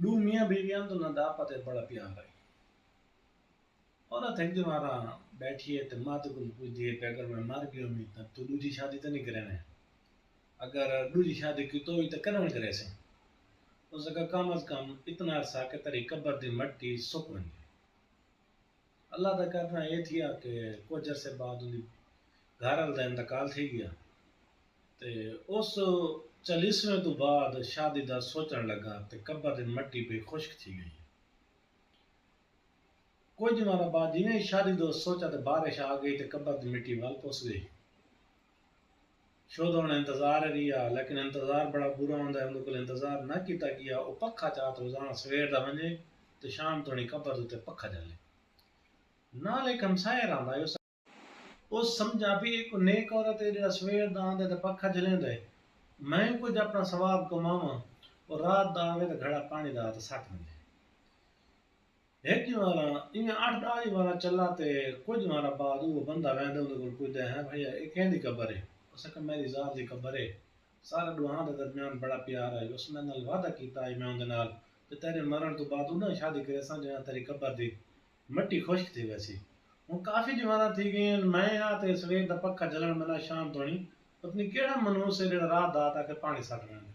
دو میاں بیویاں تو نہ دا پتے بڑا پیار ہے عورت ایک جمارا بیٹھی ہے تو ماں تو کل پوچھ دیے کہ اگر میں مر گیا ہوں تو دوسری شادی تو نہیں کرنا ہے اگر دوسری شادی کی تو کرن کرے سے اس کا کم از کم اتنا عرصہ کہ تیری قبر دی مٹی سک ونجے اللہ کا کرنا یہ تھیا کہ کچھ عرصے بعد ان گھر وال کا انتقال تھی گیا تے اس 40ویں تو بعد شادی دا سوچن لگا تے قبر دی مٹی پہ خشک تھی گئی کچھ مارا بعد جی نے شادی دو سوچا تے بارش آ گئی تے قبر دی مٹی وال پس گئی شود ہونے انتظار رہا لیکن انتظار بڑا برا ہوندا ہے ان کو انتظار نہ کیتا گیا او پکھا چاہت روزانہ سویر دا ونجے تے شام تو نہیں قبر تے پکھا جلے نال ایک ہمسایہ رہندا ہے اس سمجھا بھی ایک نیک عورت ہے جڑا سویر دا آندا تے پکھا جلیندا ہے میں کچھ اپنا ثواب کماواں اور رات دا آوے تے گھڑا پانی دا تے سٹ ونجے ایک ہی بارا انہیں 8-10 بارا چلا تے کچھ مارا بعد وہ بندہ ویندا اون کول پوچھدا ہے بھیا یہ کہندی قبر ہے اس کہ میری ذات دی قبر ہے سارے دعاں دے درمیان بڑا پیار ہے اس میں نال وعدہ کیتا ہے میں اون دے نال تے تیرے مرن تو بعد انہاں شادی کرے سان جہاں تیری قبر دی مٹی خشک تھی ویسی ہوں کافی جواناں تھی گئی میں آ تے سویر دا پکھا جلن ملا شام تو نہیں پتنی کیڑا منوس ہے جڑا رات دا آتا کہ پانی سٹ رہا